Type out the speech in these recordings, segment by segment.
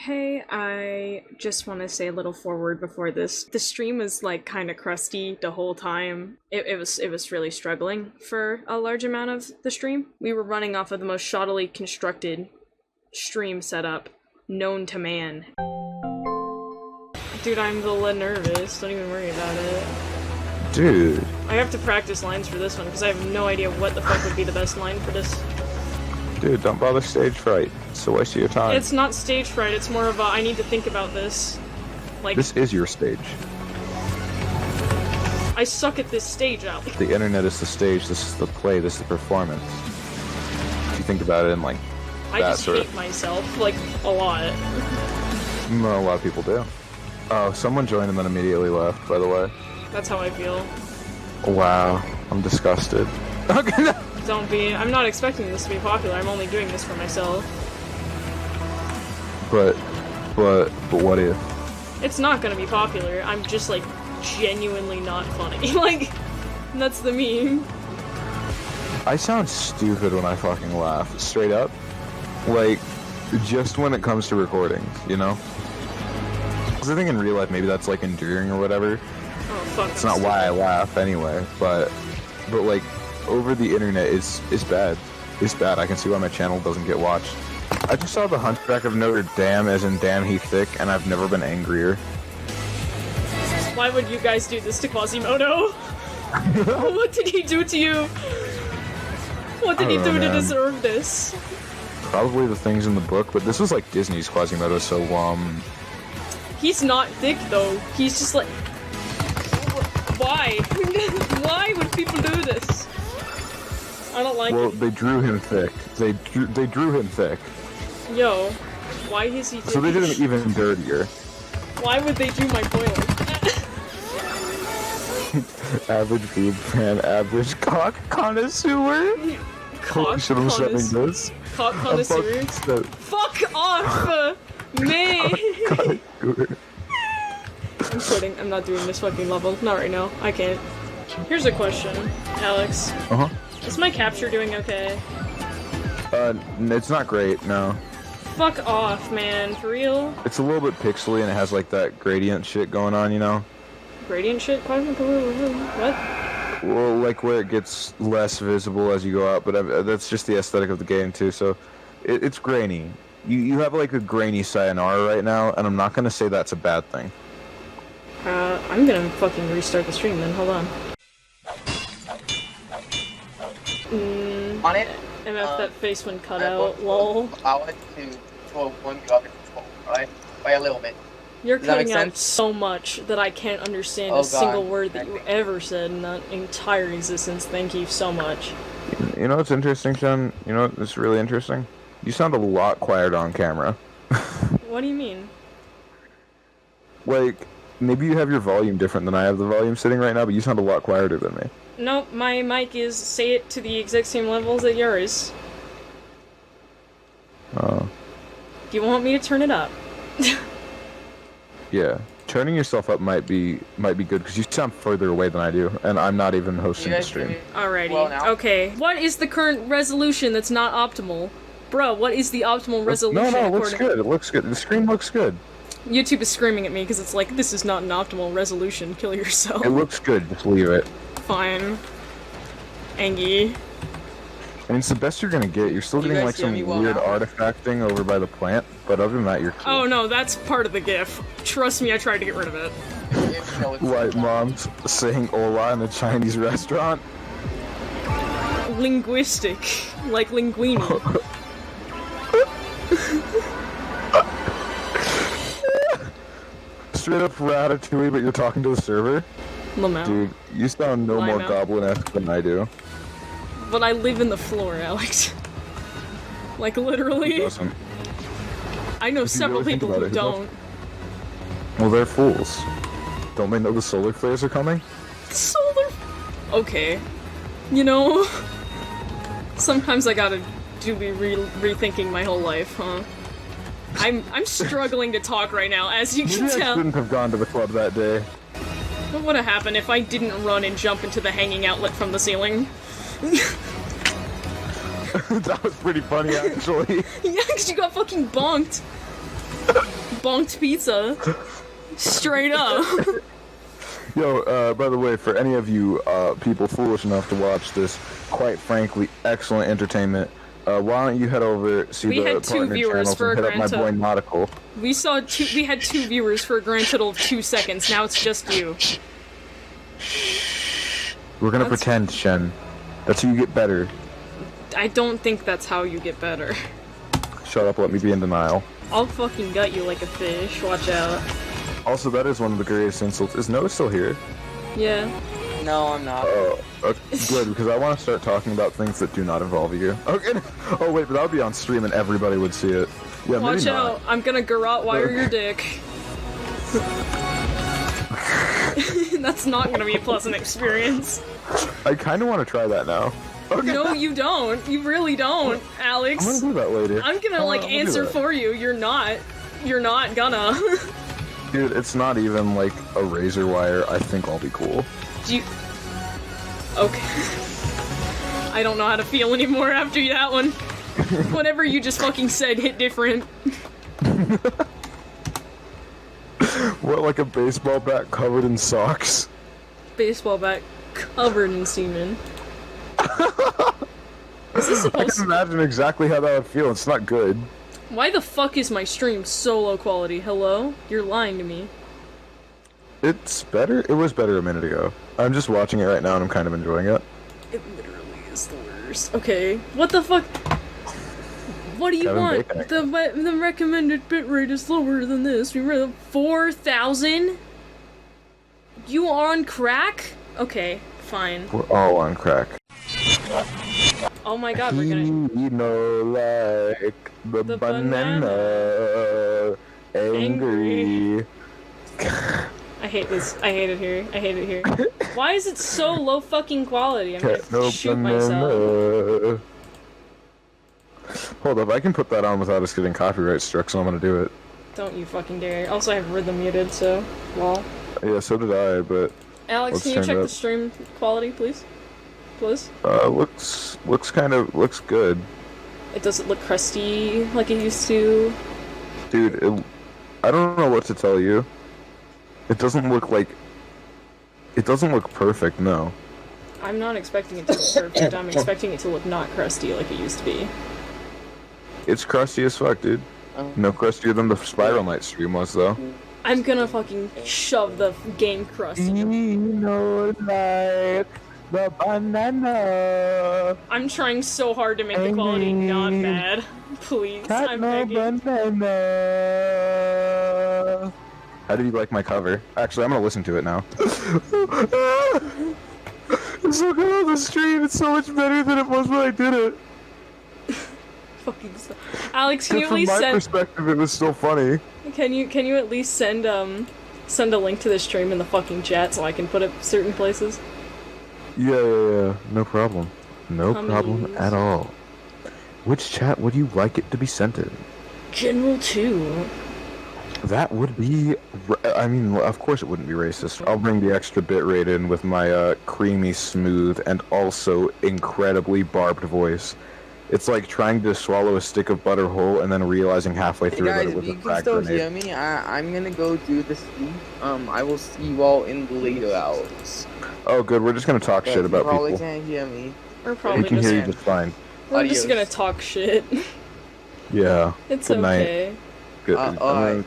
Hey, I just want to say a little forward before this. The stream was like kind of crusty the whole time. It was really struggling for a large amount of the stream. We were running off of the most shoddily constructed stream setup known to man. Dude, I'm a little nervous. Don't even worry about it. Dude. I have to practice lines for this one because I have no idea what the fuck would be the best line for this. Dude, don't bother stage fright. It's a waste of your time. It's not stage fright, it's more of a I need to think about this. Like, this is your stage. I suck at this stage out. The internet is the stage, this is the play, this is the performance. If you think about it in like I that just sort hate of... myself, like, a lot. No, a lot of people do. Oh, someone joined and then immediately left, by the way. That's how I feel. Wow, I'm disgusted. Don't be. I'm not expecting this to be popular, I'm only doing this for myself. But what if? It's not gonna be popular, I'm just, like, genuinely not funny. Like, that's the meme. I sound stupid when I fucking laugh, straight up. Like, just when it comes to recordings, you know? Because I think in real life maybe that's like endearing or whatever. Oh, fuck. It's not why I laugh anyway, but like, over the internet is bad. It's bad. I can see why my channel doesn't get watched. I just saw the Hunchback of Notre Dame as in damn he thick, and I've never been angrier. Why would you guys do this to Quasimodo? What did he do to you? What did he do to deserve this? Probably the things in the book, but this was like Disney's Quasimodo, so He's not thick though. He's just like... Why? Why would people do this? I don't like well, it. they drew him thick. They drew him thick. Yo, why is he thick? So they did him even dirtier. Why would they do my boiler? Average boob fan, average cock connoisseur. Cock Should have said connoisseur. this. Cock connoisseur. Fuck off, me. I'm quitting. I'm not doing this fucking level. Not right now. I can't. Here's a question, Alex. Uh-huh. Is my capture doing okay? It's not great, no. Fuck off, man. For real? It's a little bit pixely and it has like that gradient shit going on, you know? Gradient shit? What? Well, like where it gets less visible as you go out, but that's just the aesthetic of the game too, so it's grainy. You have like a grainy Sayonara right now, and I'm not gonna say that's a bad thing. I'm gonna fucking restart the stream then, hold on. On it, MF that face when cut out, lol. allow it to a one go under control, right? By a little bit. You're Does that cutting make out sense? so much that I can't understand Oh, a single God. word that you ever said in that entire existence. Thank you so much. You know what's interesting, Shen? You know what's really interesting? You sound a lot quieter on camera. What do you mean? Like, maybe you have your volume different than I have the volume sitting right now, but you sound a lot quieter than me. Nope, my mic is say it to the exact same levels that yours. Oh. Do you want me to turn it up? Yeah. Turning yourself up might be good, because you sound further away than I do, and I'm not even hosting the stream. Alrighty. Well, now. Okay. What is the current resolution that's not optimal? Bro, what is the optimal resolution? No, it looks good. It looks good. The screen looks good. YouTube is screaming at me because it's like, this is not an optimal resolution. Kill yourself. It looks good. Just leave it. Fine. Angie. I mean, it's the best you're gonna get. You're still You getting guys like some hear me well weird now? artifact thing over by the plant, but other than that, you're cool. Oh no, that's part of the GIF. Trust me, I tried to get rid of it. White moms saying hola in a Chinese restaurant. Linguistic. Like linguini. Straight up Ratatouille, but you're talking to the server? Lamau. Dude, you sound no more Lime out. goblin-esque than I do. But I live in the floor, Alex. Like, literally. It doesn't. I know If you several really think people about who it, it don't. Well, they're fools. Don't they know the solar flares are coming? Solar. Okay. You know, sometimes I gotta be rethinking my whole life, huh? I'm struggling to talk right now, as you can Maybe I tell. shouldn't have gone to the club that day. What would have happened if I didn't run and jump into the hanging outlet from the ceiling? That was pretty funny, actually. Yeah, 'cause you got fucking bonked. Bonked pizza. Straight up. Yo, by the way, for any of you people foolish enough to watch this, quite frankly, excellent entertainment, why don't you head over, see We the had 2 partner viewers channels for and a hit up my grand boy total. Nautical. We had 2 viewers for a grand total of 2 seconds. Now it's just you. We're gonna That's- pretend, Shen. That's how you get better. I don't think that's how you get better. Shut up, let me be in denial. I'll fucking gut you like a fish. Watch out. Also, that is one of the greatest insults. Is Noah still here? Yeah. No, I'm not. Oh, good, because I want to start talking about things that do not involve you. Okay. Oh, wait, but that would be on stream and everybody would see it. Yeah, Watch maybe out. not. I'm gonna garrote wire your dick. That's not gonna be a pleasant experience. I kind of want to try that now. Okay. No, you don't. You really don't, Alex. I'm gonna do that later. I'm gonna, like, I'll do answer that. for you. You're not. You're not gonna. Dude, it's not even like a razor wire. I think I'll be cool. Do you... Okay. I don't know how to feel anymore after that one. Whatever you just fucking said hit different. What, like a baseball bat covered in socks? Baseball bat covered in semen. Is this I supposed can to... imagine exactly how that would feel. It's not good. Why the fuck is my stream so low quality? Hello? You're lying to me. It's better? It was better a minute ago. I'm just watching it right now and I'm kind of enjoying it. It literally is the worst. Okay. What the fuck? What do you Kevin want? Bacon. The recommended bitrate is lower than this. We read 4,000? You are on crack? Okay, fine. We're all on crack. Oh my god, we're gonna... You know, like the banana, angry. I hate this. I hate it here. I hate it here. Why is it so low fucking quality? I'm Cat gonna no shoot myself. banana. Hold up, I can put that on without us getting copyright struck, so I'm gonna do it. Don't you fucking dare. Also, I have rhythm muted, so... Lol. Yeah, so did I, but Alex, Let's can you turn check it the up. stream quality, please? Please? looks good. It doesn't look crusty like it used to. Dude, I don't know what to tell you. It doesn't look perfect, no. I'm not expecting it to look perfect. I'm expecting it to look not crusty like it used to be. It's crusty as fuck, dude. No crustier than the Spiral Knight stream was, though. I'm gonna fucking shove the game crust in your... like the banana. I'm trying so hard to make the quality not bad. Please, I'm begging. Banana. How did you like my cover? Actually, I'm gonna listen to it now. It's so good on the stream. It's so much better than it was when I did it. Fucking Alex, can you at From least my send... perspective, it was still funny. Can you at least send a link to the stream in the fucking chat so I can put it certain places? Yeah. No problem. No Please. problem at all. Which chat would you like it to be sent in? General 2. That would be... I mean, of course it wouldn't be racist. I'll bring the extra bitrate in with my creamy, smooth, and also incredibly barbed voice. It's like trying to swallow a stick of butter whole and then realizing halfway Hey through that guys, it was if a you can frag still grenade. hear me, I'm gonna go do the sleep. I will see you all in the later hours. Oh, good. We're just gonna talk But shit about you probably people. can't hear me. We're We probably can just... hear you just fine. We're just Adios. gonna talk shit. Yeah. It's Good night. okay. Good. alright.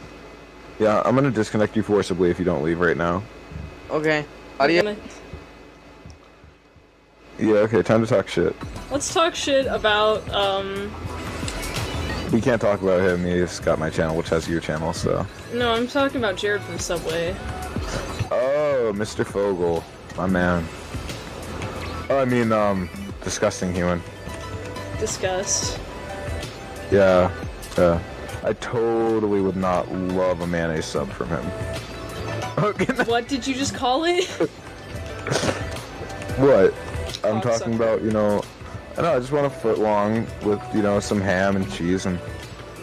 I'm gonna disconnect you forcibly if you don't leave right now. Okay. We're Adios. gonna... Yeah, okay, time to talk shit. Let's talk shit about, We can't talk about him, he's got my channel, which has your channel, so... No, I'm talking about Jared from Subway. Oh, Mr. Fogel. My man. Oh, I mean, disgusting human. Disgust. Yeah, I totally would not love a mayonnaise sub from him. Okay. What did you just call it? What? I'm Oh, talking sorry. about, I don't know, I just want a foot long with, some ham and cheese and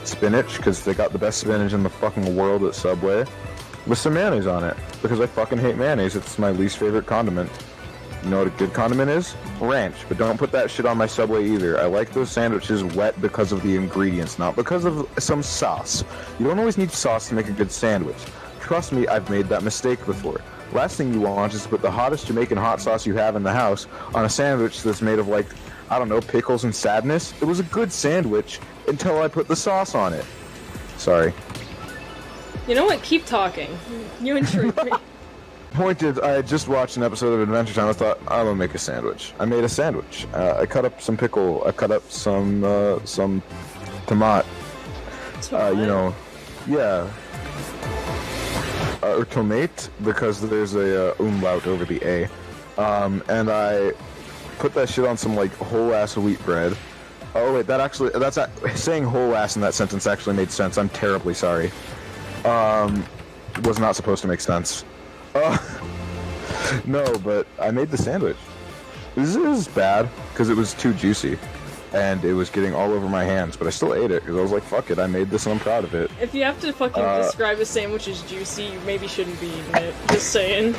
spinach, because they got the best spinach in the fucking world at Subway, with some mayonnaise on it, because I fucking hate mayonnaise. It's my least favorite condiment. You know what a good condiment is? Ranch. But don't put that shit on my Subway either. I like those sandwiches wet because of the ingredients, not because of some sauce. You don't always need sauce to make a good sandwich. Trust me, I've made that mistake before. Last thing you want is to put the hottest Jamaican hot sauce you have in the house on a sandwich that's made of, like, I don't know, pickles and sadness. It was a good sandwich until I put the sauce on it. Sorry. You know what? Keep talking. You intrigued me. Point is, I had just watched an episode of Adventure Time. I thought, I'm gonna make a sandwich. I made a sandwich. I cut up some pickle. I cut up some tomato. You know, yeah. Or tomate, because there's a umlaut over the A. And I put that shit on some, like, whole-ass wheat bread. Oh, wait, saying whole-ass in that sentence actually made sense. I'm terribly sorry. Was not supposed to make sense. No, but I made the sandwich. This is bad, because it was too juicy. And it was getting all over my hands, but I still ate it, because I was like, fuck it, I made this and I'm proud of it. If you have to fucking describe a sandwich as juicy, you maybe shouldn't be eating it. Just saying.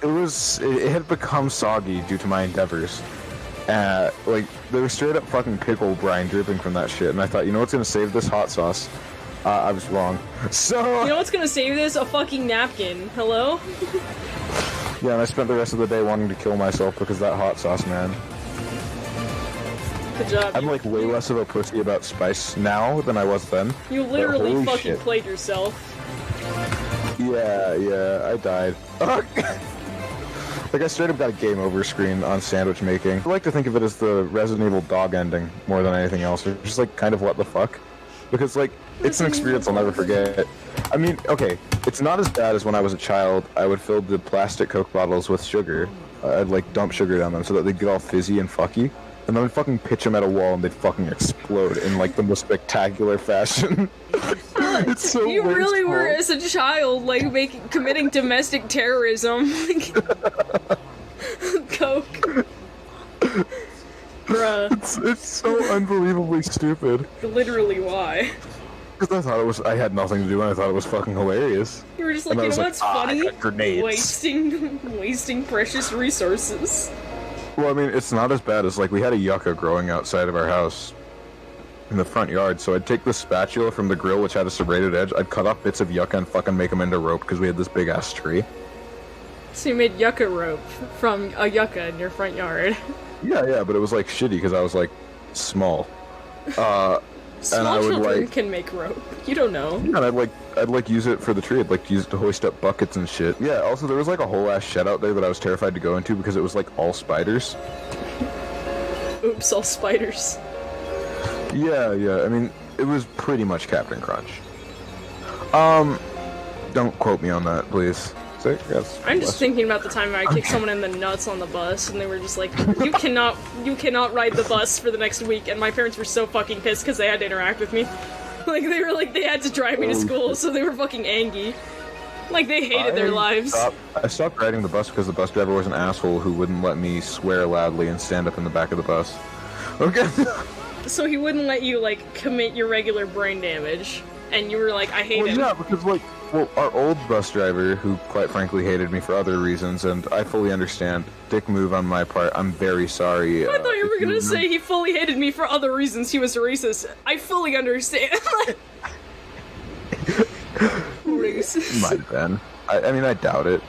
It had become soggy due to my endeavors. Like, there was straight up fucking pickle brine dripping from that shit, and I thought, you know what's gonna save this? Hot sauce. I was wrong. So... You know what's gonna save this? A fucking napkin. Hello? Yeah, and I spent the rest of the day wanting to kill myself because of that hot sauce, man. Good job. I'm like way less of a pussy about spice now than I was then. You literally fucking shit. played yourself. Yeah, I died. Like, I straight up got a game over screen on sandwich making. I like to think of it as the Resident Evil dog ending more than anything else. It's just like kind of what the fuck. Because, like, it's an experience I'll never forget. I mean, okay, it's not as bad as when I was a child. I would fill the plastic Coke bottles with sugar. I'd, like, dump sugar down them so that they'd get all fizzy and fucky. And then I'd fucking pitch them at a wall and they'd fucking explode in, like, the most spectacular fashion. It's so You wasteful. really were, as a child, like, committing domestic terrorism. Coke. Bruh. It's so unbelievably stupid. Literally why? Because I had nothing to do and I thought it was fucking hilarious. You were just like, And I you know was like, what's funny? I got grenades. Wasting precious resources. Well, I mean, it's not as bad as, like, we had a yucca growing outside of our house in the front yard, so I'd take the spatula from the grill, which had a serrated edge, I'd cut off bits of yucca and fucking make them into rope, because we had this big-ass tree. So you made yucca rope from a yucca in your front yard. Yeah, but it was, like, shitty, because I was, like, small. Small children can make rope. You don't know. Yeah, and I'd use it for the tree. I'd, like, use it to hoist up buckets and shit. Yeah, also, there was, like, a whole-ass shed out there that I was terrified to go into, because it was, like, all spiders. Oops, all spiders. Yeah, I mean, it was pretty much Captain Crunch. Don't quote me on that, please. Yes. I'm just thinking about the time I kicked someone in the nuts on the bus, and they were just like, you cannot ride the bus for the next week, and my parents were so fucking pissed because they had to interact with me. Like, they had to drive me to school, so they were fucking angry. Like, they hated their lives. I stopped riding the bus because the bus driver was an asshole who wouldn't let me swear loudly and stand up in the back of the bus. Okay. So he wouldn't let you, like, commit your regular brain damage, and you were like, I hate him. Yeah, because, like, our old bus driver, who quite frankly hated me for other reasons, and I fully understand, dick move on my part, I'm very sorry. I thought you were gonna say he fully hated me for other reasons, he was a racist. I fully understand. Racist. Might have been. I mean, I doubt it.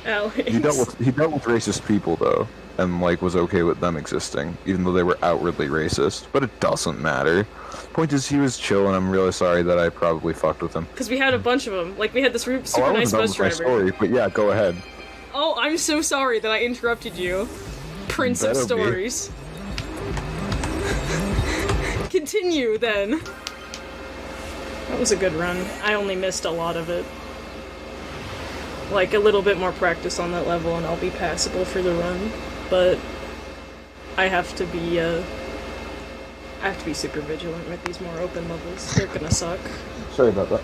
Alex. He dealt with racist people, though, and, like, was okay with them existing, even though they were outwardly racist. But it doesn't matter. Point is, he was chill, and I'm really sorry that I probably fucked with him. Because we had a bunch of them. Like, we had this super nice bus driver. Story, but yeah, go ahead. Oh, I'm so sorry that I interrupted you. Prince of Stories. Continue, then. That was a good run. I only missed a lot of it. Like, a little bit more practice on that level and I'll be passable for the run. But I have to be super vigilant with these more open levels. They're gonna suck. Sorry about that.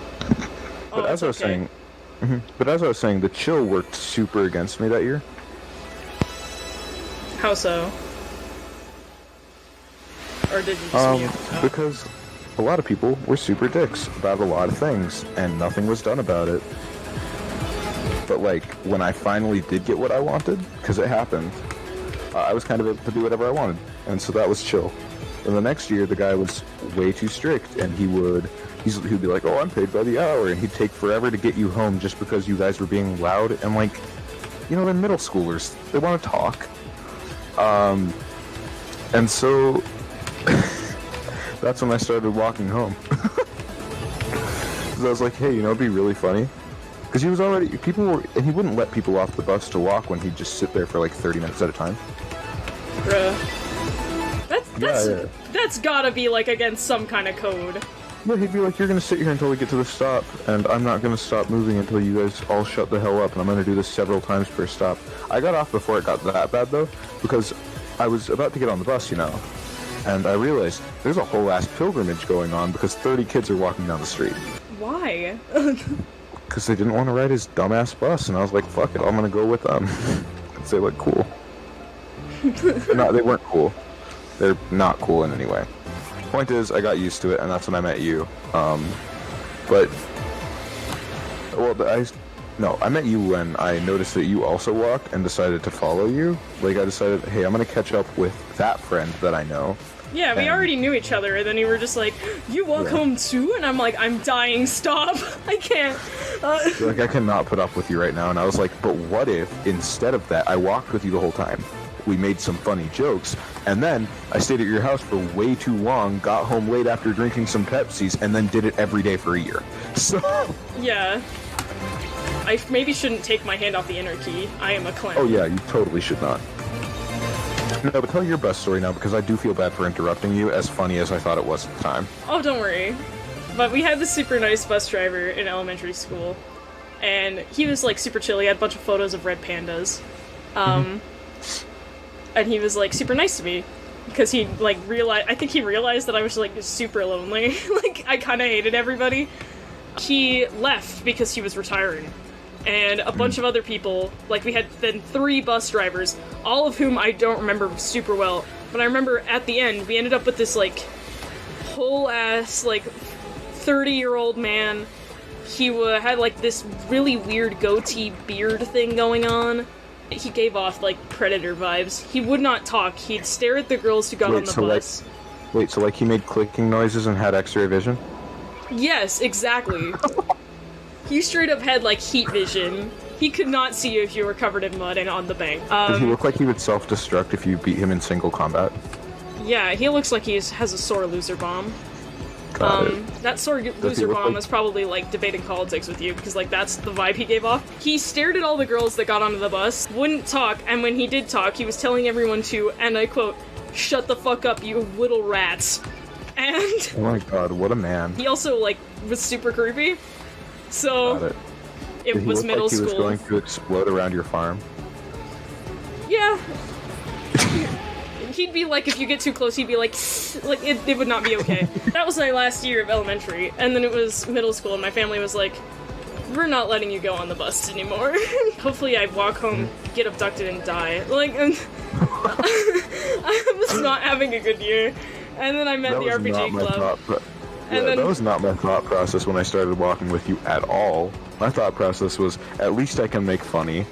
Oh, but as I was saying, the chill worked super against me that year. How so? Or did you just mute? Because a lot of people were super dicks about a lot of things, and nothing was done about it. But, like, when I finally did get what I wanted, because it happened, I was kind of able to do whatever I wanted, and so that was chill. And the next year, the guy was way too strict, and he'd be like, "Oh, I'm paid by the hour," and he'd take forever to get you home just because you guys were being loud. And like, you know, they're middle schoolers; they want to talk. And so that's when I started walking home. Because I was like, "Hey, you know, it'd be really funny." Because he was already, and he wouldn't let people off the bus to walk when he'd just sit there for like 30 minutes at a time. Bruh. That's gotta be like against some kind of code. Yeah, he'd be like, "You're gonna sit here until we get to the stop, and I'm not gonna stop moving until you guys all shut the hell up, and I'm gonna do this several times per stop." I got off before it got that bad, though, because I was about to get on the bus, you know, and I realized there's a whole ass pilgrimage going on because 30 kids are walking down the street. Why? Because they didn't want to ride his dumbass bus, and I was like, fuck it, I'm gonna go with them. Because they look cool. They weren't cool. They're not cool in any way. Point is, I got used to it, and that's when I met you. I met you when I noticed that you also walk and decided to follow you. Like, I decided, hey, I'm gonna catch up with that friend that I know. Yeah, we already knew each other, and then you were just like, "You walk home too?" And I'm like, "I'm dying, stop. I can't." Like, I cannot put up with you right now. And I was like, but what if, instead of that, I walked with you the whole time? We made some funny jokes, and then I stayed at your house for way too long, got home late after drinking some Pepsis, and then did it every day for a year. So... Yeah. I maybe shouldn't take my hand off the inner key. I am a clown. Oh yeah, you totally should not. No, but tell your best story now, because I do feel bad for interrupting you, as funny as I thought it was at the time. Oh, don't worry. But we had this super nice bus driver in elementary school, and he was, like, super chill. He had a bunch of photos of red pandas. And he was, like, super nice to me, because he, like, I think he realized that I was, like, super lonely. Like, I kind of hated everybody. He left because he was retiring. And a bunch of other people, like, we had then 3 bus drivers, all of whom I don't remember super well, but I remember at the end, we ended up with this, like, whole-ass, like, 30-year-old man. He had, like, this really weird goatee beard thing going on. He gave off, like, predator vibes. He would not talk. He'd stare at the girls who got on the bus. So, like, he made clicking noises and had X-ray vision? Yes, exactly. He straight up had, like, heat vision. He could not see you if you were covered in mud and on the bank. Does he look like he would self-destruct if you beat him in single combat? Yeah, he looks like he has a sore loser bomb. That sore loser bomb was probably, like, debating politics with you, because, like, that's the vibe he gave off. He stared at all the girls that got onto the bus, wouldn't talk, and when he did talk, he was telling everyone to, and I quote, "Shut the fuck up, you little rats." And... Oh my god, what a man. He also, like, was super creepy. So, it was middle school. He was going to explode around your farm? Yeah. He'd be like, if you get too close, he'd be like, it would not be okay. That was my last year of elementary, and then it was middle school, and my family was like, "We're not letting you go on the bus anymore." Hopefully I walk home, get abducted, and die. Like, I was not having a good year. And then I met the RPG club. That was not my thought process when I started walking with you at all. My thought process was, at least I can make funny.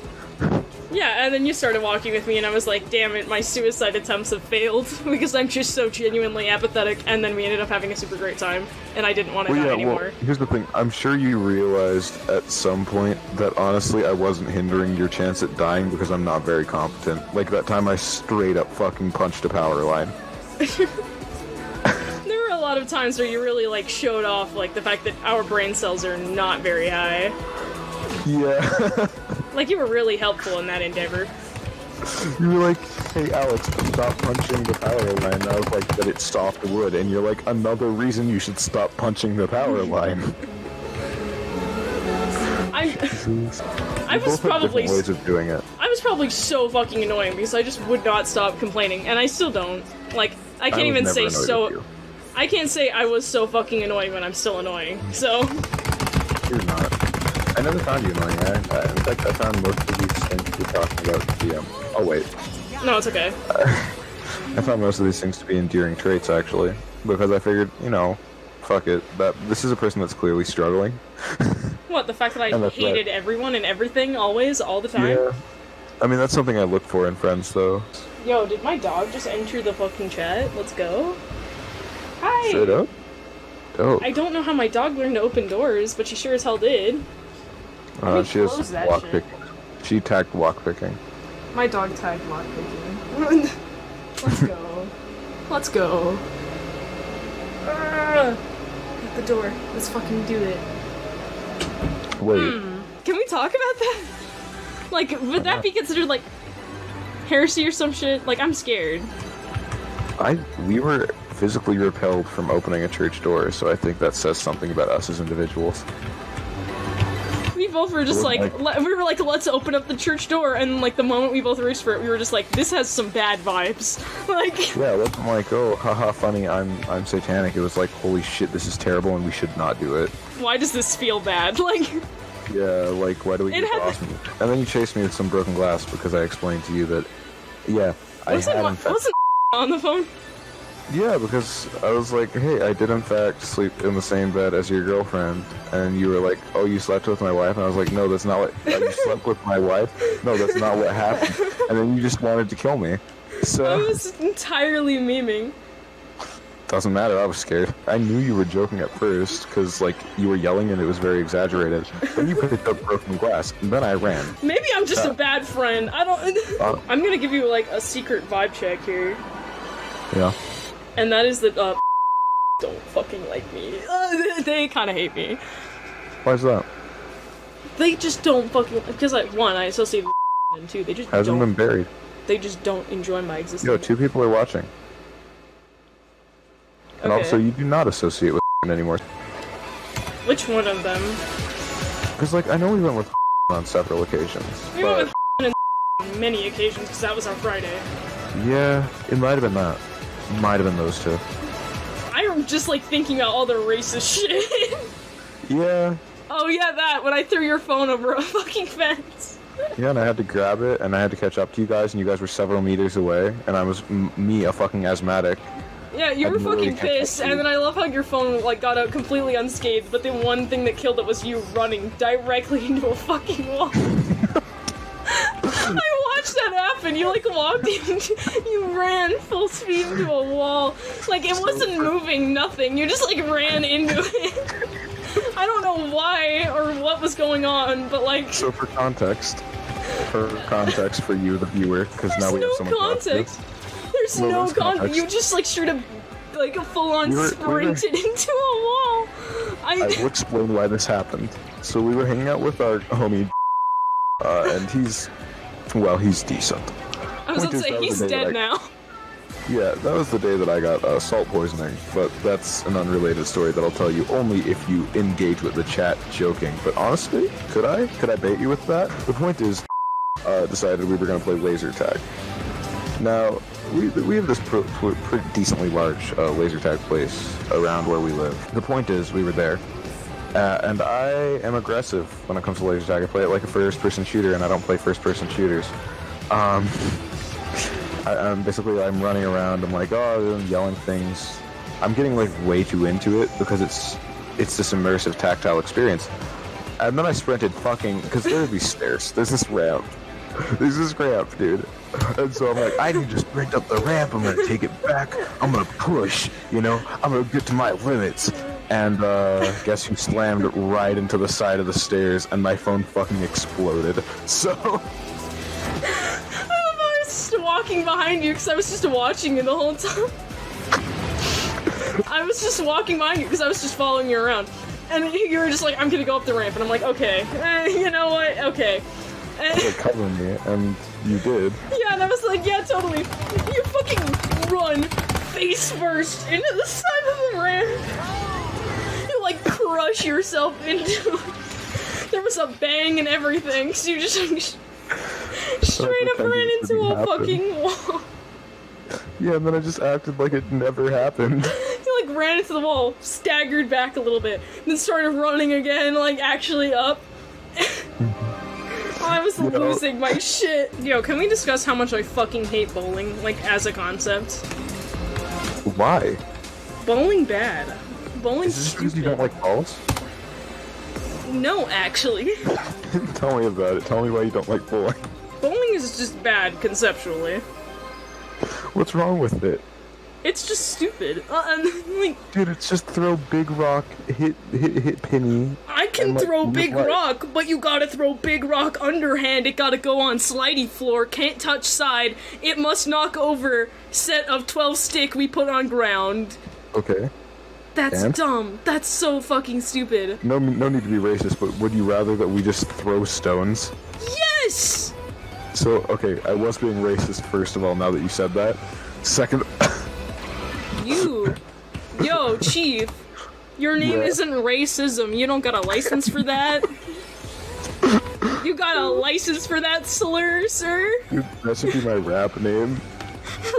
Yeah, and then you started walking with me, and I was like, damn it, my suicide attempts have failed, because I'm just so genuinely apathetic, and then we ended up having a super great time, and I didn't want to die anymore. Well, here's the thing, I'm sure you realized at some point that honestly I wasn't hindering your chance at dying because I'm not very competent. Like that time I straight up fucking punched a power line. There were a lot of times where you really, like, showed off, like, the fact that our brain cells are not very high. Yeah. Like, you were really helpful in that endeavor. You were like, "Hey Alex, stop punching the power line." And I was like, "But it's soft wood." And you're like, "Another reason you should stop punching the power line." I was probably different ways of doing it. I was probably so fucking annoying because I just would not stop complaining, and I still don't. Like, I can't even say so. I can't say I was so fucking annoying when I'm still annoying. So. You're not. I never found you annoying. In fact, I found most of these things to be talking about to be. Oh wait. No, it's okay. I found most of these things to be endearing traits, actually, because I figured, you know, fuck it. That this is a person that's clearly struggling. What, the fact that I hated everyone and everything, always, all the time? Yeah. I mean, that's something I look for in friends, though. Yo, did my dog just enter the fucking chat? Let's go. Hi! Straight up? Oh. I don't know how my dog learned to open doors, but she sure as hell did. She has close that walk shit. picking. She tagged walk picking. My dog tagged lock picking. Let's go. Let's go. At the door. Let's fucking do it. Wait. Can we talk about that? Like, would that be considered, like, heresy or some shit? Like, I'm scared. We were physically repelled from opening a church door, so I think that says something about us as individuals. We both were just like, we were like, let's open up the church door, and like the moment we both reached for it, we were just like, this has some bad vibes. Like, Yeah, it wasn't like, oh, haha, funny, I'm satanic. It was like, holy shit, this is terrible and we should not do it. why does this feel bad? Like, Yeah, like, why do we get awesome? And then you chased me with some broken glass because I explained to you that, yeah, I had in fact... wasn't on the phone? Yeah, because I was like, hey, I did in fact sleep in the same bed as your girlfriend, and you were like, oh, you slept with my wife? And I was like, no, that's not what... you slept with my wife? No, that's not what happened. And then you just wanted to kill me. So... I was entirely memeing. Doesn't matter, I was scared. I knew you were joking at first, because, like, you were yelling and it was very exaggerated. Then you picked up broken glass, and then I ran. Maybe I'm just a bad friend. I don't... I'm gonna give you, like, a secret vibe check here. Yeah. And that is that, don't fucking like me. They kinda hate me. Why is that? They just don't fucking... Because, like, one, I associate with and two, they just Hasn't been buried. They just don't enjoy my existence. Yo, 2 people are watching. And Okay. also, you do not associate with anymore. Which one of them? Because, like, I know we went with on several occasions. We went with on many occasions, because that was our Friday. Yeah, it might have been that. Might have been those 2. I'm just, like, thinking about all the racist shit. Yeah. Oh, yeah, that, when I threw your phone over a fucking fence. Yeah, and I had to grab it, and I had to catch up to you guys, and you guys were several meters away, and I was me, a fucking asthmatic. Yeah, you were fucking pissed, and then I love how your phone, like, got out completely unscathed, but the one thing that killed it was you running directly into a fucking wall. I watched that happen. You, like, walked in, you ran full speed into a wall. Like, it wasn't moving, nothing. You just, like, ran into it. I don't know why or what was going on, but, like... So for context for you, the viewer, because now we have someone context. There's no context. You just, like, straight up, like, full-on sprinted into a wall. I will explain why this happened. So we were hanging out with our homie, and he's decent. I was gonna say, he's dead now. Yeah, that was the day that I got salt poisoning, but that's an unrelated story that I'll tell you only if you engage with the chat joking. But honestly, could I bait you with that? The point is, decided we were going to play laser tag. Now, we have this pretty decently large laser tag place around where we live. The point is, we were there. And I am aggressive when it comes to laser tag. I play it like a first-person shooter, and I don't play first-person shooters. I'm running around. I'm like, oh, I'm yelling things. I'm getting like way too into it because it's this immersive tactile experience. And then I sprinted because there are these stairs. There's this ramp. Dude. And so I'm like, I need to sprint up the ramp. I'm gonna take it back. I'm gonna push. I'm gonna get to my limits. And guess who slammed right into the side of the stairs, and my phone fucking exploded. So. I was just walking behind you because I was just watching you the whole time. I was just walking behind you because I was just following you around. And you were just like, I'm gonna go up the ramp. And I'm like, okay. You know what? Okay. And you cover me, and you did. Yeah, and I was like, yeah, totally. You fucking run face first into the side of the ramp. You, like, crush yourself into it. There was a bang and everything, so you just straight up ran into a fucking wall. Yeah, and then I just acted like it never happened. You, like, ran into the wall, staggered back a little bit, then started running again, like, actually up. I was losing my shit. Yo, can we discuss how much I fucking hate bowling, like, as a concept? Why? Bowling bad. Bowling's Is this because you don't like balls? No, actually. Tell me about it. Tell me why you don't like bowling. Bowling is is just bad conceptually. What's wrong with it? It's just stupid. Dude, it's just throw big rock, hit penny. I can throw big rock, but you gotta throw big rock underhand. It gotta go on slidey floor, can't touch side. It must knock over set of 12 stick we put on ground. Okay. That's dumb. That's so fucking stupid. No need to be racist, but would you rather that we just throw stones? Yes! So, okay, I was being racist first of all, now that you said that. Second... Yo, Chief, your name isn't Ray Sizzum. You don't got a license for that? You got a license for that slur, sir? Dude, that should be my rap name.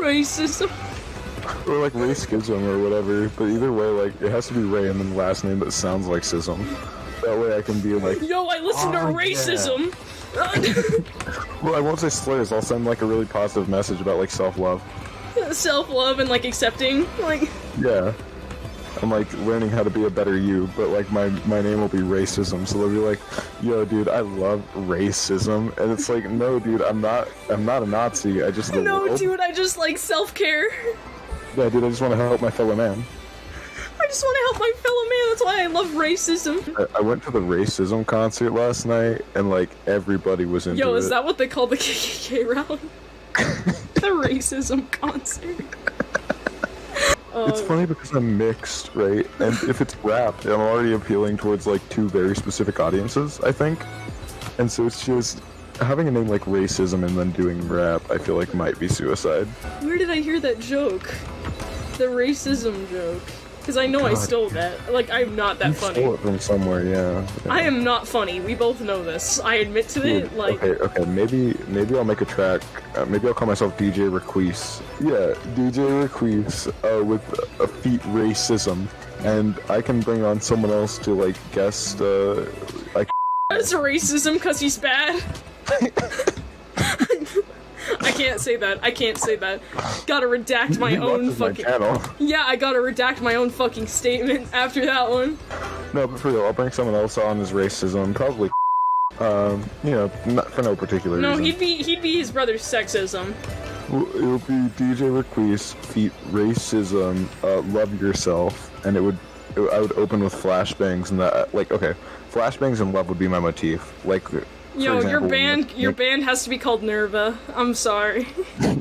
Ray Sizzum. Or like Ray Sizzum or whatever, but either way, like, it has to be Ray and then last name that sounds like Sizzum. That way I can be like... Yo, I listened to Ray Sizzum! Well, I won't say slurs, I'll send like a really positive message about like self-love. Self-love and like accepting, like... Yeah. I'm like learning how to be a better you, but like my name will be racism, so they'll be like, yo dude, I love racism, and it's like, no dude, I'm not a Nazi, I just dude, I just like self-care. Yeah dude, I just want to help my fellow man. I just want to help my fellow man, that's why I love racism. I went to the racism concert last night, and like everybody was into it. Yo, is that what they call the KKK rally? The racism concert. It's funny because I'm mixed, right? And if it's rap, I'm already appealing towards like two very specific audiences, I think. And so it's just having a name like racism and then doing rap, I feel like might be suicide. Where did I hear that joke? The racism joke. Because I know God. I stole that. Like, I'm not that funny. Stole it from somewhere, yeah. I am not funny. We both know this. I admit to it. Like, okay. Maybe I'll make a track. Maybe I'll call myself DJ Requise. Yeah, DJ Requise with a feat racism, and I can bring on someone else to like guest. That's racism because he's bad. I can't say that. I can't say that. Gotta redact my own fucking... Yeah, I gotta redact my own fucking statement after that one. No, but for real, I'll bring someone else on as racism. Probably, you know, not for no particular reason. No, he'd be his brother's sexism. Well, it'll be DJ Requise, feat racism, love yourself, and I would open with flashbangs and that, like, okay, flashbangs and love would be my motif. Like, yo, example, your band has to be called Nerva. I'm sorry.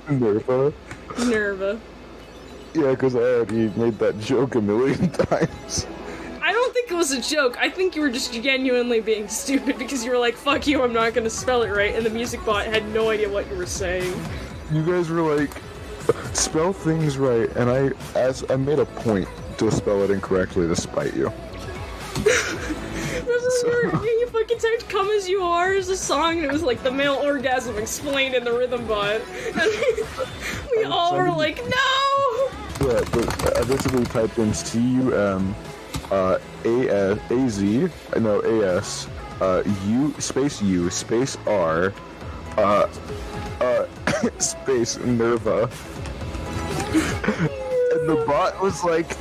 Nerva? Nerva. Yeah, because I already made that joke a million times. I don't think it was a joke. I think you were just genuinely being stupid because you were like, fuck you, I'm not gonna spell it right, and the music bot had no idea what you were saying. You guys were like, spell things right, and I made a point to spell it incorrectly to spite you. This is where you fucking typed "Come As You Are" as a song, and it was like the male orgasm explained in the rhythm bot. And we all were like, no! Yeah, but I basically typed in C-U-M, A-Z, no, A-S, U, space U, space R, space Nerva. And the bot was like,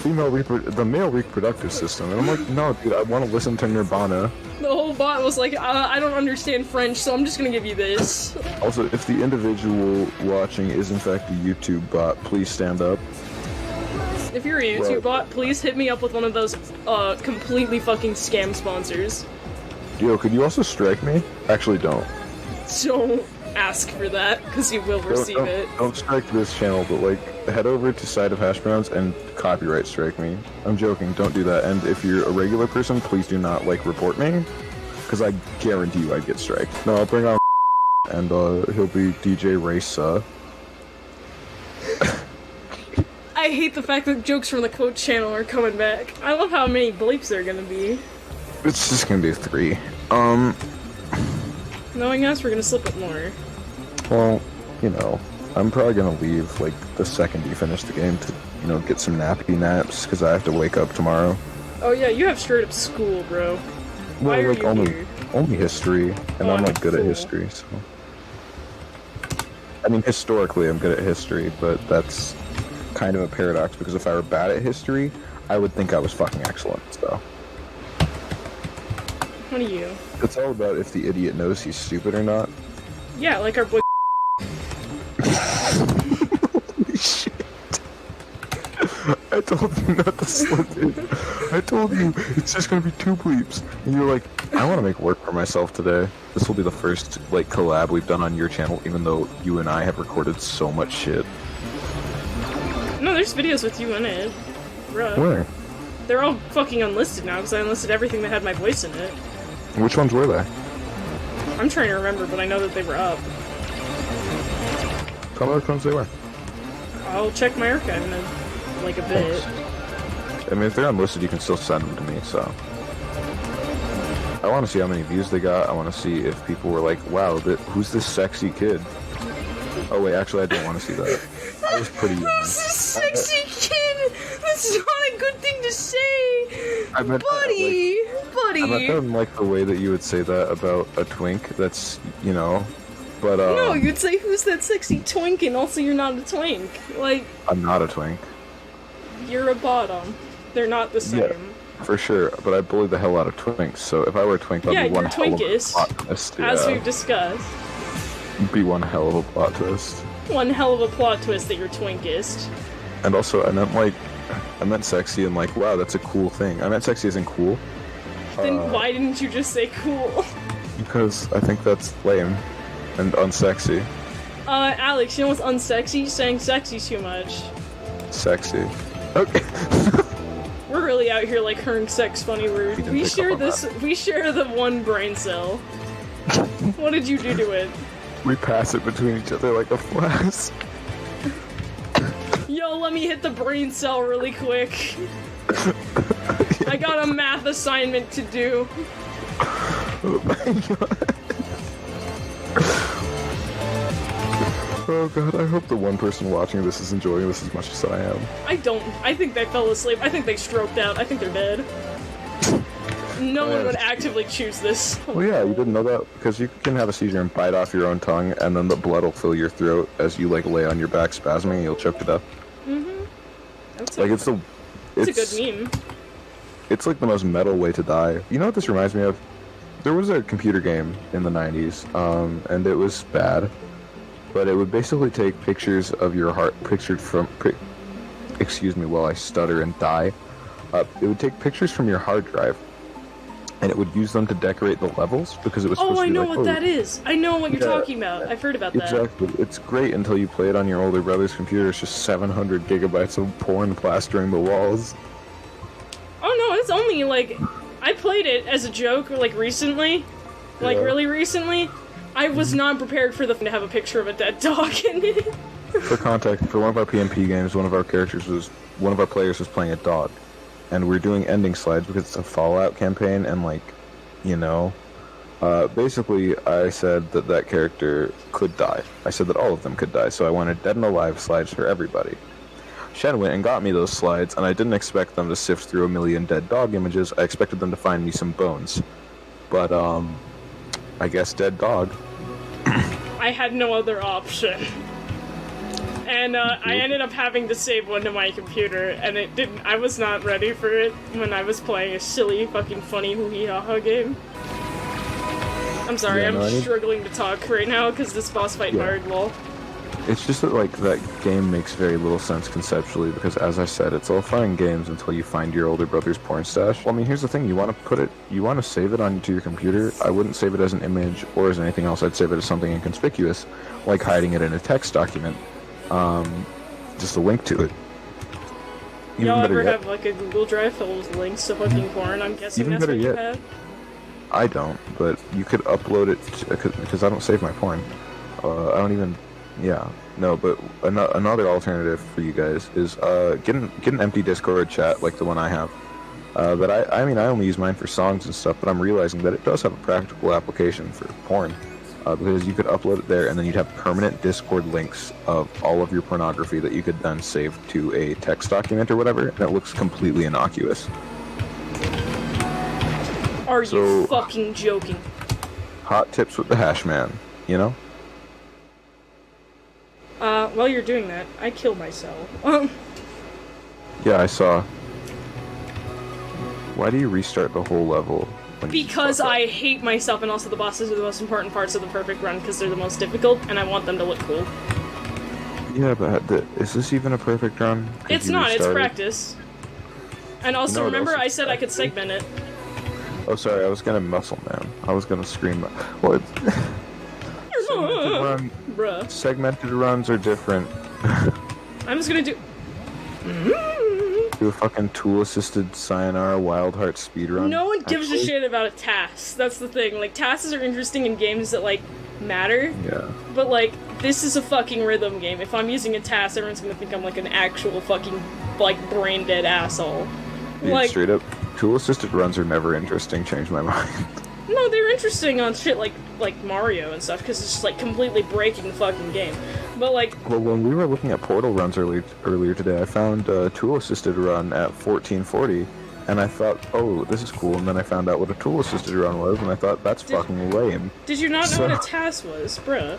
the male reproductive system, and I'm like, no dude, I want to listen to Nirvana. The whole bot was like, I don't understand French, so I'm just gonna give you this. Also, if the individual watching is in fact a YouTube bot, please stand up. If you're a YouTube bot, please hit me up with one of those completely fucking scam sponsors. Yo, could you also strike me? Actually, don't. Don't ask for that, because you will receive it. Don't strike this channel, but like, head over to Side of Hash Browns and copyright strike me. I'm joking, don't do that. And if you're a regular person, please do not, like, report me, because I guarantee you I'd get striked. No, I'll bring on and he'll be DJ Race, I hate the fact that jokes from the quote channel are coming back. I love how many bleeps there are gonna be. It's just gonna be 3. Knowing us, we're gonna slip it more. Well, you know, I'm probably gonna leave, like, the second you finish the game to, you know, get some naps, because I have to wake up tomorrow. Oh yeah, you have straight up school, bro. Why are like, you here? Only history, and I'm, like, good at history, so... I mean, historically, I'm good at history, but that's kind of a paradox, because if I were bad at history, I would think I was fucking excellent, so... What are you? It's all about if the idiot knows he's stupid or not. Yeah, like our boy. Holy shit. I told you not to slip it. I told you it's just gonna be 2 bleeps. And you're like, I want to make work for myself today. This will be the first, like, collab we've done on your channel, even though you and I have recorded so much shit. No, there's videos with you in it. Bruh. Where? They're all fucking unlisted now, because I unlisted everything that had my voice in it. Which ones were they? I'm trying to remember, but I know that they were up. Tell me which ones they were. I'll check my archive in like a bit. I mean, if they're unlisted, you can still send them to me, so... I want to see how many views they got. I want to see if people were like, wow, who's this sexy kid? Oh wait, actually I don't want to see that. I was pretty young. Who's this sexy kid? That's not a good thing to say! I meant buddy! I meant that in, like, the way that you would say that about a twink that's, you know, but, No, you'd say, who's that sexy twink, and also you're not a twink. Like... I'm not a twink. You're a bottom. They're not the same. Yeah, for sure, but I bully the hell out of twinks, so if I were a twink, I'd be one hell of a plot twist. As we've discussed. Be one hell of a plot twist. One hell of a plot twist that you're twinkist. And also, I meant sexy and like, wow, that's a cool thing. I meant sexy isn't cool. Then why didn't you just say cool? Because I think that's lame and unsexy. Alex, you know what's unsexy? Saying sexy too much. Sexy. Okay. We're really out here like Hearn sex funny rude. We share the one brain cell. What did you do to it? We pass it between each other like a flask. Yo, let me hit the brain cell really quick. I got a math assignment to do. Oh my god. Oh god, I hope the one person watching this is enjoying this as much as I am. I don't. I think they fell asleep. I think they stroked out. I think they're dead. No one would actively choose this. Well, yeah, you didn't know that? Because you can have a seizure and bite off your own tongue, and then the blood will fill your throat as you, like, lay on your back spasming, and you'll choke to death. Mm-hmm. Like, it's a It's, like, the most metal way to die. You know what this reminds me of? There was a computer game in the 90s, and it was bad. But it would basically take pictures of your heart, excuse me while I stutter and die. It would take pictures from your hard drive, and it would use them to decorate the levels, because it was supposed to be like, what that is! I know what you're talking about! I've heard about that. Exactly. It's great until you play it on your older brother's computer. It's just 700 gigabytes of porn plastering the walls. Oh no, it's only, like... I played it as a joke, like, recently. Like, really recently. I was not prepared for to have a picture of a dead dog in it. For context, for one of our PMP games, one of our players was playing a dog. And we're doing ending slides because it's a Fallout campaign, and, like, you know, basically I said that character could die. I said that all of them could die, so I wanted dead and alive slides for everybody. Shen went and got me those slides, and I didn't expect them to sift through a million dead dog images. I expected them to find me some bones. But, I guess dead dog. I had no other option. And, I ended up having to save one to my computer, and it didn't- I was not ready for it when I was playing a silly, fucking funny hoo-hee-ha-ha game. I'm sorry, I'm struggling to talk right now, because this boss fight hard, lol. It's just that, like, that game makes very little sense conceptually, because as I said, it's all fun and games until you find your older brother's porn stash. Well, I mean, here's the thing, you want to save it onto your computer. I wouldn't save it as an image or as anything else. I'd save it as something inconspicuous, like hiding it in a text document. Just a link to it. Y'all ever have, like, a Google Drive filled with links to fucking porn? I'm guessing that's what you have? I don't, but you could upload it, because I don't save my porn. I don't even... Yeah, no, but another alternative for you guys is get an empty Discord chat like the one I have. But I mean, I only use mine for songs and stuff, but I'm realizing that it does have a practical application for porn. Because you could upload it there, and then you'd have permanent Discord links of all of your pornography that you could then save to a text document or whatever, and it looks completely innocuous. Are you fucking joking? Hot tips with the hash man, you know? While you're doing that, I killed myself. Yeah, I saw. Why do you restart the whole level when you Because fuck up. I hate myself, and also the bosses are the most important parts of the perfect run because they're the most difficult, and I want them to look cool. Yeah, but is this even a perfect run? 'Cause It's you not, it's restarted? practice. And also, You know what remember else I is said I could practice? segment it. Oh, sorry, I was gonna muscle man. I was gonna scream. What? Bruh. Segmented runs are different. I'm just gonna do... Do a fucking tool-assisted Sayonara Wild Heart speedrun. No one gives a actually. shit about a task. That's the thing. Like, tasks are interesting in games that, like, matter. Yeah. But, like, this is a fucking rhythm game. If I'm using a task, everyone's gonna think I'm, like, an actual fucking, like, brain-dead asshole. Dude, Like, straight up, tool-assisted runs are never interesting. Changed my mind. no, they're interesting on shit like Mario and stuff, because it's just, like, completely breaking the fucking game. But, like... Well, when we were looking at Portal runs earlier today, I found a tool-assisted run at 1440, and I thought, oh, this is cool, and then I found out what a tool-assisted run was, and I thought, that's fucking lame. Did you not know So- what a task was, bruh?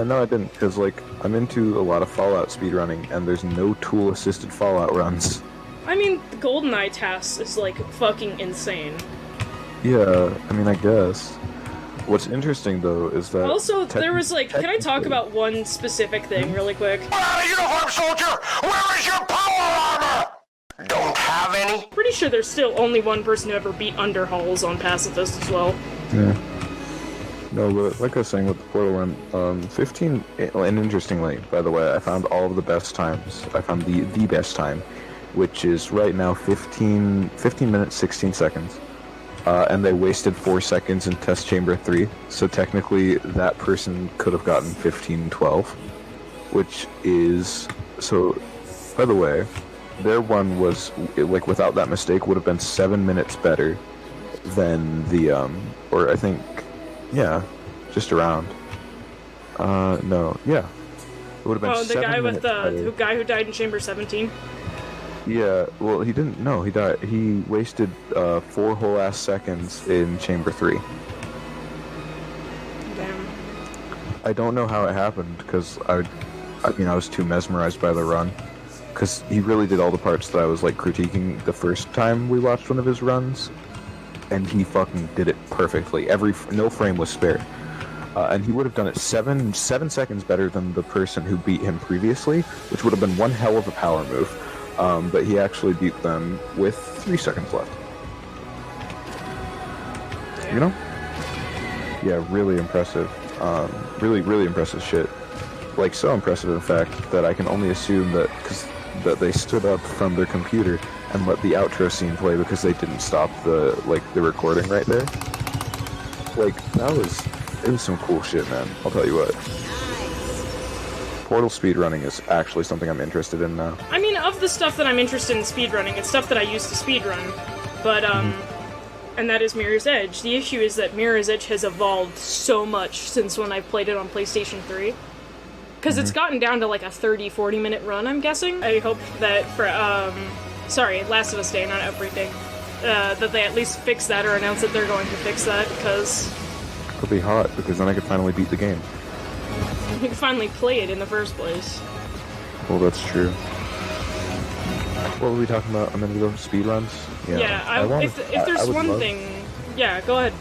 No, I didn't, because, like, I'm into a lot of Fallout speedrunning, and there's no tool-assisted Fallout runs. I mean, the GoldenEye task is, like, fucking insane. Yeah, I mean, I guess. What's interesting, though, is that... Also, there was, like, can I talk about one specific thing really quick? Get out of uniform, soldier! Where is your power armor? Don't have any? Pretty sure there's still only one person who ever beat Underhalls on Pacifist as well. Yeah. No, but like I was saying with the Portal run, 15... And interestingly, by the way, I found all of the best times. I found the best time, which is right now 15 minutes, 16 seconds. And they wasted 4 seconds in Test Chamber 3, so technically that person could have gotten 15-12, which is... So, by the way, their one was, like, without that mistake, would have been 7 minutes better than the, or I think, yeah, just around. No, yeah. It would have been Oh, the 7 guy with minutes better. the guy who died in Chamber 17? Yeah, well, he didn't. No, he died. He wasted 4 whole ass seconds in Chamber 3. Damn. I don't know how it happened because I was too mesmerized by the run. Because he really did all the parts that I was like critiquing the first time we watched one of his runs, and he fucking did it perfectly. No frame was spared, and he would have done it 7 seconds better than the person who beat him previously, which would have been one hell of a power move. But he actually beat them with 3 seconds left. You know? Yeah, really impressive. Really, really impressive shit. Like, so impressive, in fact, that I can only assume that that they stood up from their computer and let the outro scene play because they didn't stop the recording right there. Like, it was some cool shit, man. I'll tell you what. Portal speedrunning is actually something I'm interested in now. I mean, of the stuff that I'm interested in speedrunning, it's stuff that I used to speedrun. But, and that is Mirror's Edge. The issue is that Mirror's Edge has evolved so much since when I played it on PlayStation 3. Because it's gotten down to like a 30-40 minute run, I'm guessing. I hope that for, Last of Us Day, not Outbreak Day, that they at least fix that or announce that they're going to fix that, because... It'll be hot, because then I could finally beat the game. you can finally play it in the first place. Well, that's true. What were we talking about a minute ago? Speedruns? If there's one thing... Yeah, go ahead.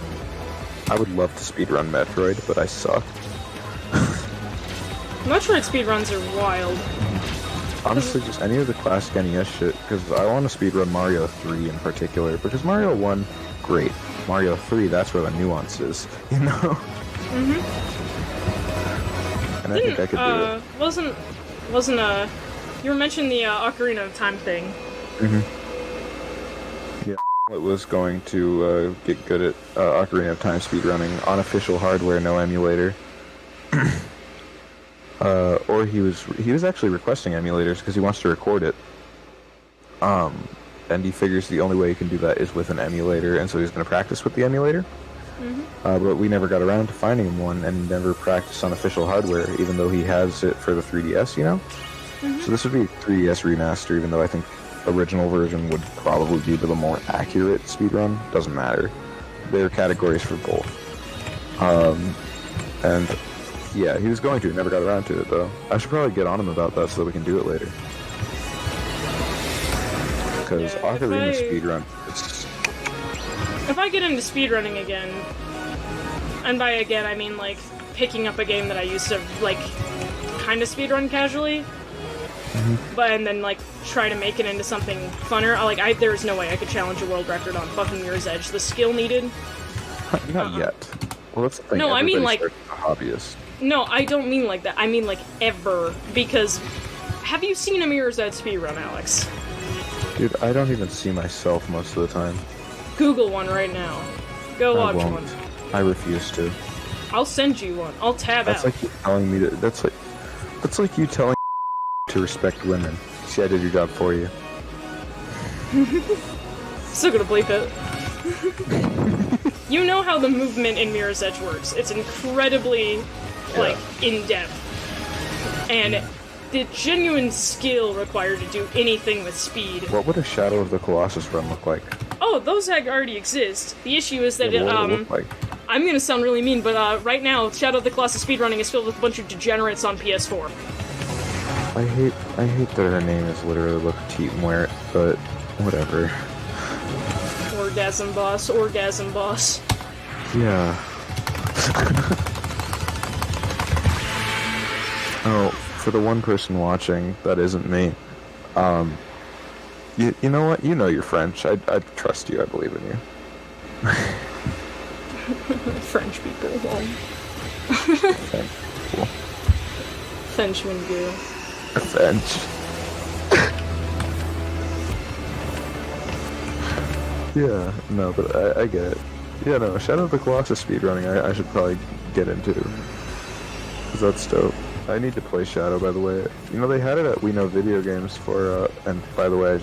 I would love to speedrun Metroid, but I suck. Metroid speedruns are wild. Honestly, just any of the classic NES shit, because I want to speedrun Mario 3 in particular, because Mario 1, great. Mario 3, that's where the nuance is, you know? Mm-hmm. And I think I could do it. Wasn't you were mentioning the Ocarina of Time thing. Mm-hmm. Yeah, it was going to get good at Ocarina of Time speedrunning on official hardware, no emulator. Or he was actually requesting emulators because he wants to record it. And he figures the only way he can do that is with an emulator, and so he's going to practice with the emulator. Mm-hmm. But we never got around to finding him one, and never practiced on official hardware, even though he has it for the 3DS, you know? Mm-hmm. So this would be 3DS remaster, even though I think original version would probably be the more accurate speedrun. Doesn't matter. There are categories for both. And yeah, he was going to, never got around to it though. I should probably get on him about that so that we can do it later. Because Yeah, Ocarina speedrun, If I get into speedrunning again, and by again I mean like picking up a game that I used to like kind of speedrun casually, but and then like try to make it into something funner. There's no way I could challenge a world record on fucking Mirror's Edge. The skill needed. Not yet. Well, that's the thing. No, I mean like a hobbyist. No, I don't mean like that. I mean like ever. Because have you seen a Mirror's Edge speedrun, Alex? Dude, I don't even see myself most of the time. Google one right now. Go watch one. I refuse to. I'll send you one. I'll tab That's out. like you telling me to. That's like you telling to respect women. See, I did your job for you. Still gonna bleep it. You know how the movement in Mirror's Edge works. It's incredibly, like, in-depth. And the genuine skill required to do anything with speed. What would a Shadow of the Colossus run look like? Oh, those already exist. The issue is that, What would it look like? I'm gonna sound really mean, but right now, Shadow of the Colossus speedrunning is filled with a bunch of degenerates on PS4. I hate that her name is literally Le Petit Muert, but whatever. Orgasm boss, orgasm boss. Yeah. Oh, for the one person watching, that isn't me. You know what? You know you're French. I trust you. I believe in you. French people. Well. Okay, cool. Frenchman do. French. Yeah, no, but I get it. Yeah, no, Shadow of the Colossus speedrunning I should probably get into. Cause that's dope. I need to play Shadow, by the way. You know, they had it at We Know Video Games for, and by the way,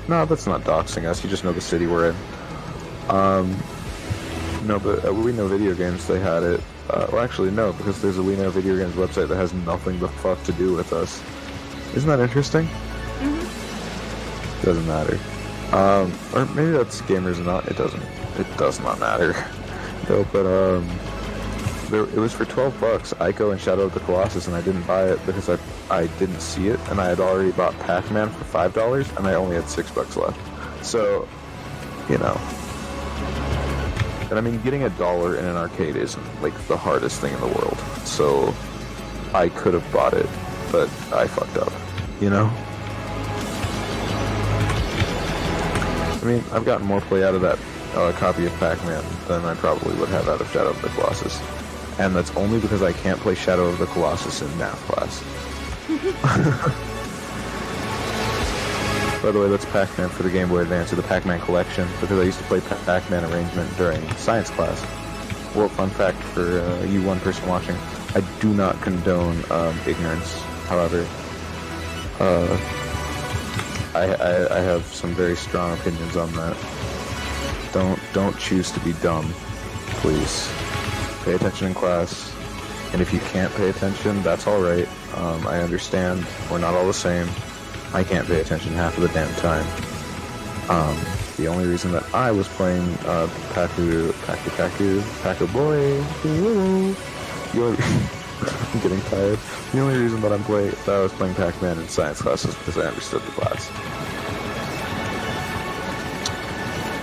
no, that's not doxing us, you just know the city we're in. No, but at We Know Video Games, they had it. Well, actually, no, because there's a We Know Video Games website that has nothing the fuck to do with us. Isn't that interesting? Mm-hmm. Doesn't matter. Or maybe that's Gamers and Not. It does not matter. No, but, it was for $12, Ico and Shadow of the Colossus, and I didn't buy it because I didn't see it, and I had already bought Pac-Man for $5, and I only had $6 left. So, you know. And I mean, getting $1 in an arcade isn't, like, the hardest thing in the world. So, I could have bought it, but I fucked up, you know? I mean, I've gotten more play out of that copy of Pac-Man than I probably would have out of Shadow of the Colossus. And that's only because I can't play Shadow of the Colossus in math class. By the way, that's Pac-Man for the Game Boy Advance, or the Pac-Man collection, because I used to play Pac-Man arrangement during science class. Well, fun fact for you one person watching, I do not condone ignorance, however. I have some very strong opinions on that. Don't choose to be dumb, please. Pay attention in class, and if you can't pay attention, that's alright. I understand, we're not all the same. I can't pay attention half of the damn time. The only reason that I was playing Pacu Boy, I'm getting tired. The only reason that I was playing Pac-Man in science class is because I understood the class.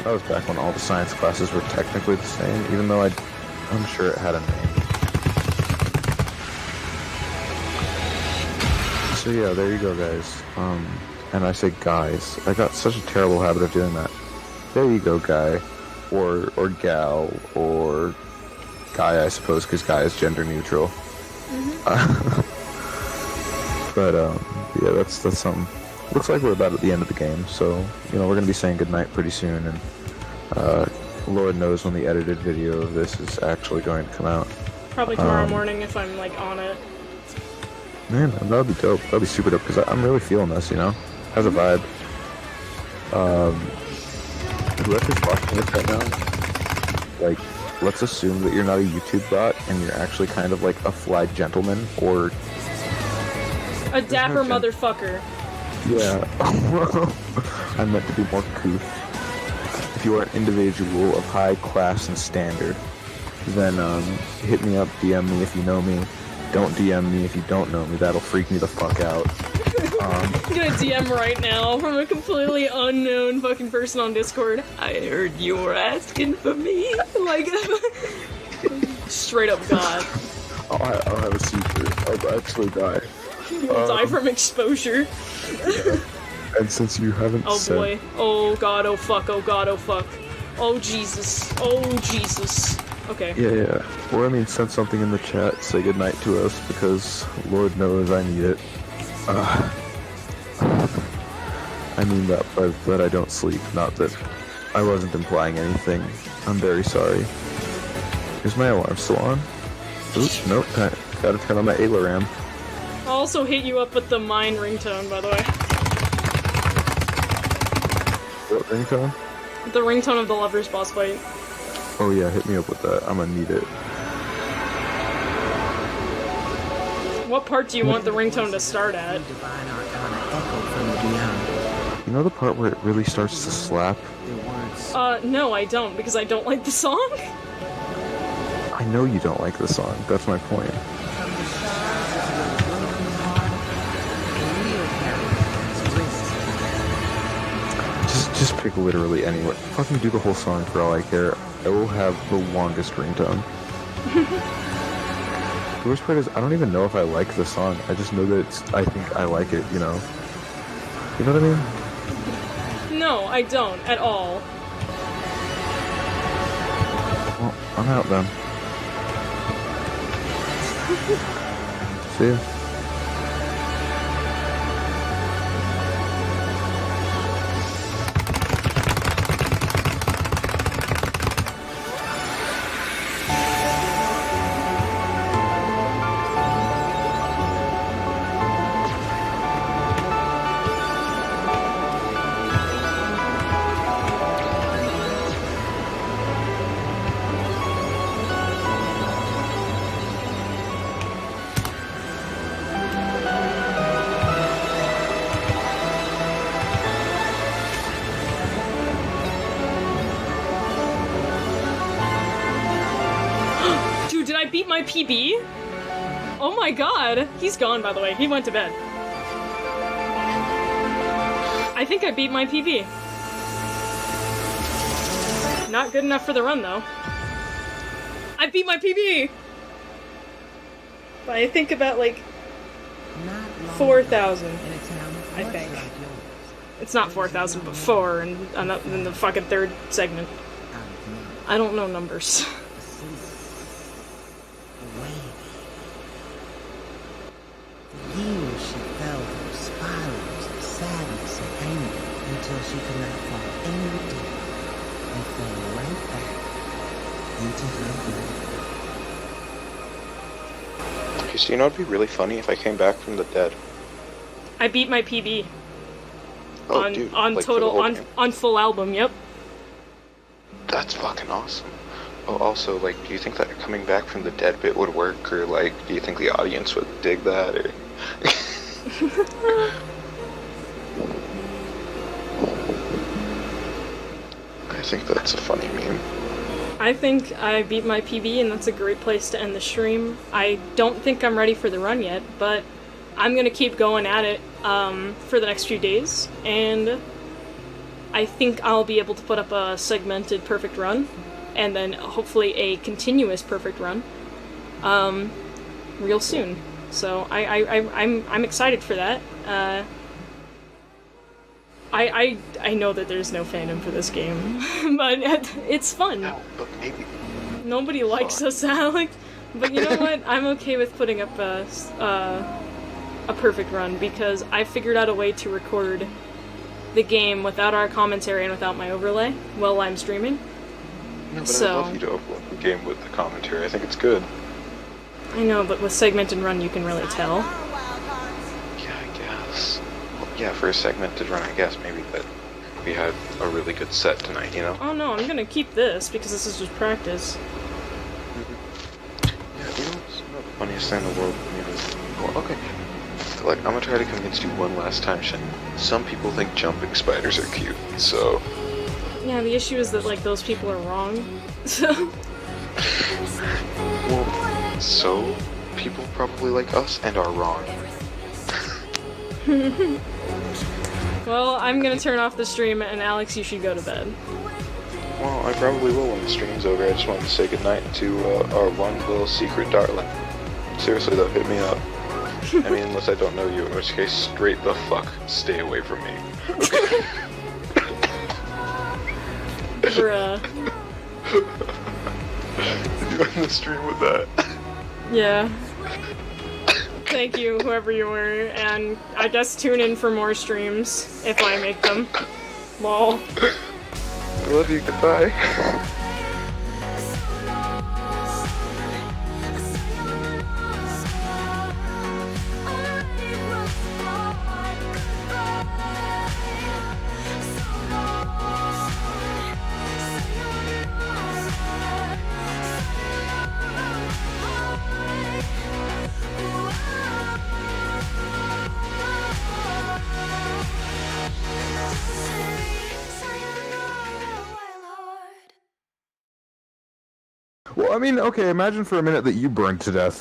That was back when all the science classes were technically the same, even though I'm sure it had a name. So yeah, there you go, guys. And I say guys. I got such a terrible habit of doing that. There you go, guy. Or gal, or guy, I suppose, because guy is gender neutral. But, yeah, that's something. Looks like we're about at the end of the game, so, you know, we're going to be saying goodnight pretty soon, and, Lord knows when the edited video of this is actually going to come out. Probably tomorrow morning if I'm, like, on it. Man, that would be dope. That would be super dope, because I'm really feeling this, you know? Has a vibe. Whoever's watching this right now, like, let's assume that you're not a YouTube bot, and you're actually kind of like a fly gentleman, or... A dapper motherfucker. Yeah. I meant to be more couth. If you are an individual of high class and standard, then hit me up, DM me if you know me. Don't DM me if you don't know me. That'll freak me the fuck out. I'm gonna DM right now from a completely unknown fucking person on Discord. I heard you were asking for me. Like, straight up God. I'll have a seizure. I'll actually die. You'll die from exposure. Yeah. And since you haven't Oh said... boy. Oh god, oh fuck, oh god, oh fuck. Oh Jesus. Oh Jesus. Okay. Yeah. Or I mean, send something in the chat, say goodnight to us, because Lord knows I need it. I mean that by that I don't sleep, not that I wasn't implying anything. I'm very sorry. Is my alarm still on? Oops, nope, gotta turn on my Alaram. I'll also hit you up with the mine ringtone, by the way. What ringtone? The ringtone of the Lover's boss fight. Oh yeah, hit me up with that. I'm gonna need it. What part do you want the ringtone to start at? You know the part where it really starts to slap? No, I don't, because I don't like the song. I know you don't like the song, that's my point. Just pick literally anywhere. Fucking do the whole song for all I care. I will have the longest ringtone. The worst part is, I don't even know if I like the song. I just know that I think I like it, you know? You know what I mean? No, I don't, at all. Well, I'm out then. See ya. My PB? Oh my god! He's gone, by the way. He went to bed. I think I beat my PB. Not good enough for the run, though. I beat my PB! By I think about, like, 4,000. I think. It's not 4,000, but 4 in the fucking third segment. I don't know numbers. She fell through spirals of sadness and anger until she could not fall any deeper and fell right back into her grave. Okay, so you know it'd be really funny if I came back from the dead. I beat my PB. Oh, on dude, on like, total on full album, yep. That's fucking awesome. Oh, also, like, do you think that coming back from the dead bit would work, or like, do you think the audience would dig that, or? I think that's a funny meme. I think I beat my PB, and that's a great place to end the stream. I don't think I'm ready for the run yet, but I'm gonna keep going at it for the next few days, and I think I'll be able to put up a segmented perfect run, and then hopefully a continuous perfect run, real soon. So I'm excited for that. I know that there's no fandom for this game, but it's fun. No, but maybe. Nobody likes us, Alex. But you know what? I'm okay with putting up a perfect run, because I figured out a way to record the game without our commentary and without my overlay while I'm streaming. No, but So, I'd love you to overlap the game with the commentary. I think it's good. I know, but with segmented run you can really tell. Yeah, I guess. Well, yeah, for a segmented run, I guess maybe, but we had a really good set tonight, you know? Oh no, I'm gonna keep this because this is just practice. Yeah, you know what's not the funniest thing in the world? Well, okay. So, like, I'm gonna try to convince you one last time, Shen. Some people think jumping spiders are cute, so... Yeah, the issue is that, like, those people are wrong. So... Well, so people probably like us and are wrong. Well, I'm gonna turn off the stream, and Alex, you should go to bed. Well, I probably will when the stream's over. I just wanted to say goodnight to our one little secret darling. Seriously though, hit me up. I mean, unless I don't know you, in which case, straight the fuck stay away from me. Bruh. Did you end the stream with that? Yeah. Thank you, whoever you were, and I guess tune in for more streams, if I make them. Lol. I love you, goodbye. Well, I mean, okay, imagine for a minute that you burned to death.